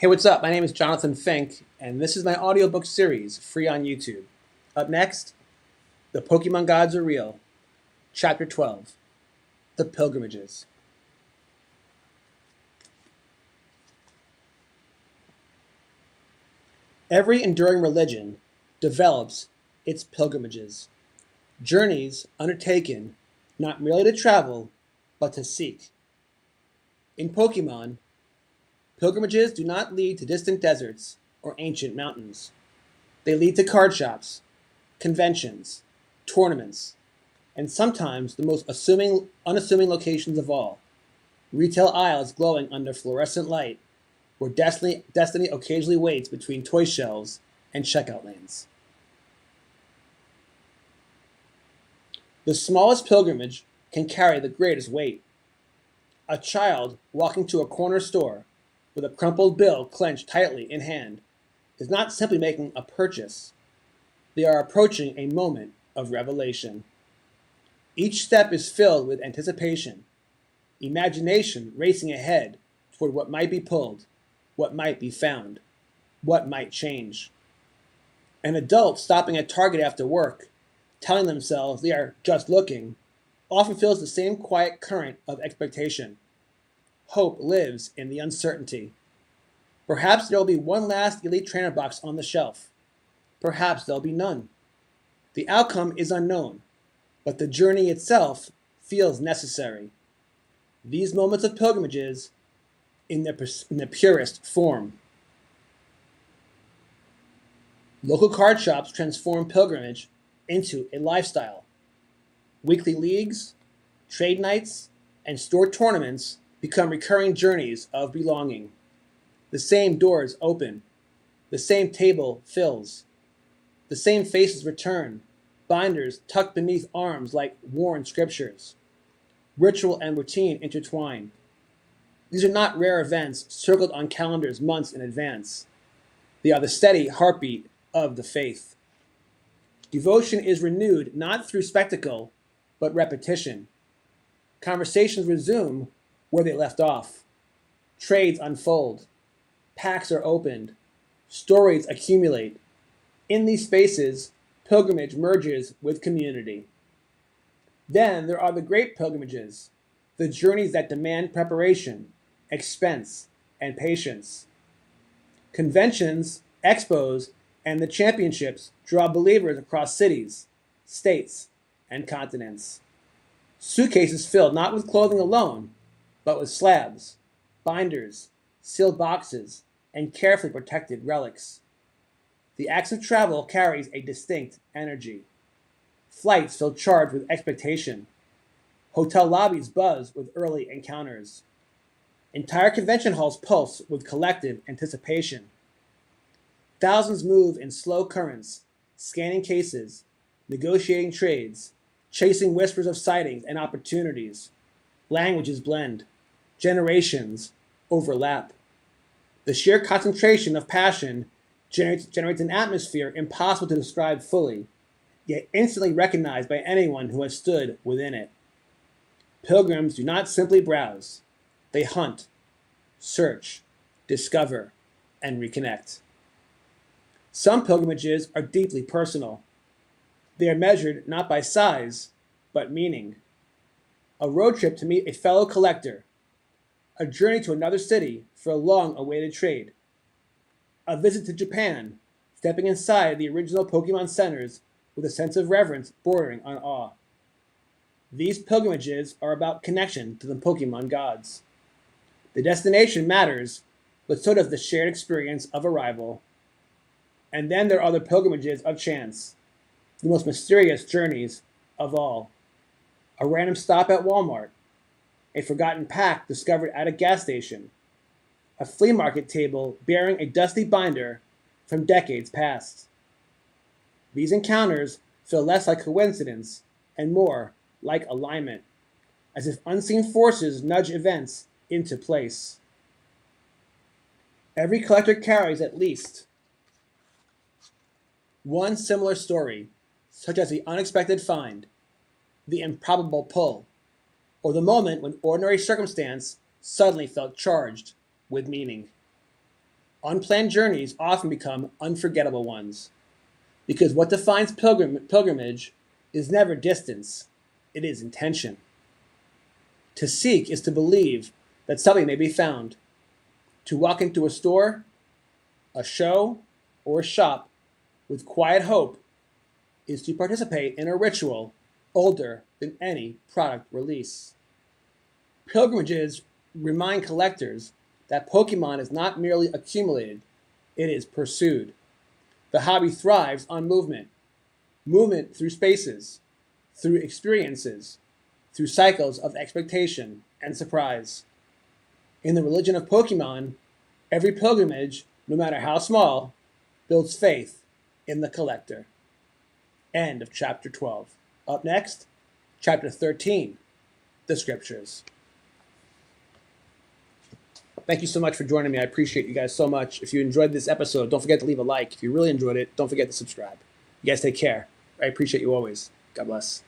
Hey, what's up? My name is Jonathan Fink, and this is my audiobook series, free on YouTube. Up next, The Pokemon Gods Are Real, Chapter 12, The Pilgrimages. Every enduring religion develops its pilgrimages, journeys undertaken not merely to travel, but to seek. In Pokemon, pilgrimages do not lead to distant deserts or ancient mountains. They lead to card shops, conventions, tournaments, and sometimes the most unassuming locations of all, retail aisles glowing under fluorescent light, where destiny occasionally waits between toy shelves and checkout lanes. The smallest pilgrimage can carry the greatest weight. A child walking to a corner store with a crumpled bill clenched tightly in hand is not simply making a purchase. They are approaching a moment of revelation. Each step is filled with anticipation, imagination racing ahead toward what might be pulled, what might be found, what might change. An adult stopping at Target after work, telling themselves they are just looking, often feels the same quiet current of expectation. Hope lives in the uncertainty. Perhaps there will be one last Elite Trainer box on the shelf. Perhaps there'll be none. The outcome is unknown, but the journey itself feels necessary. These moments of pilgrimages in their purest form. Local card shops transform pilgrimage into a lifestyle. Weekly leagues, trade nights, and store tournaments become recurring journeys of belonging. The same doors open. The same table fills. The same faces return, binders tucked beneath arms like worn scriptures. Ritual and routine intertwine. These are not rare events circled on calendars months in advance. They are the steady heartbeat of the faith. Devotion is renewed not through spectacle, but repetition. Conversations resume where they left off. Trades unfold. Packs are opened. Stories accumulate. In these spaces, pilgrimage merges with community. Then there are the great pilgrimages, the journeys that demand preparation, expense, and patience. Conventions, expos, and the championships draw believers across cities, states, and continents. Suitcases filled not with clothing alone, but with slabs, binders, sealed boxes, and carefully protected relics. The act of travel carries a distinct energy. Flights feel charged with expectation. Hotel lobbies buzz with early encounters. Entire convention halls pulse with collective anticipation. Thousands move in slow currents, scanning cases, negotiating trades, chasing whispers of sightings and opportunities. Languages blend. Generations overlap. The sheer concentration of passion generates an atmosphere impossible to describe fully, yet instantly recognized by anyone who has stood within it. Pilgrims do not simply browse. They hunt, search, discover, and reconnect. Some pilgrimages are deeply personal. They are measured not by size, but meaning. A road trip to meet a fellow collector, a journey to another city for a long-awaited trade, a visit to Japan, stepping inside the original Pokemon centers with a sense of reverence bordering on awe. These pilgrimages are about connection to the Pokemon gods. The destination matters, but so does the shared experience of arrival. And then there are the pilgrimages of chance, the most mysterious journeys of all. A random stop at Walmart, a forgotten pack discovered at a gas station, a flea market table bearing a dusty binder from decades past. These encounters feel less like coincidence and more like alignment, as if unseen forces nudge events into place. Every collector carries at least one similar story, such as the unexpected find, the improbable pull, or the moment when ordinary circumstance suddenly felt charged with meaning. Unplanned journeys often become unforgettable ones, because what defines pilgrimage is never distance, it is intention. To seek is to believe that something may be found. To walk into a store, a show, or a shop with quiet hope is to participate in a ritual older than any product release. Pilgrimages remind collectors that Pokemon is not merely accumulated, it is pursued. The hobby thrives on movement. Movement through spaces, through experiences, through cycles of expectation and surprise. In the religion of Pokemon, every pilgrimage, no matter how small, builds faith in the collector. End of chapter 12. Up next, chapter 13, the scriptures. Thank you so much for joining me. I appreciate you guys so much. If you enjoyed this episode, don't forget to leave a like. If you really enjoyed it, don't forget to subscribe. You guys take care. I appreciate you always. God bless.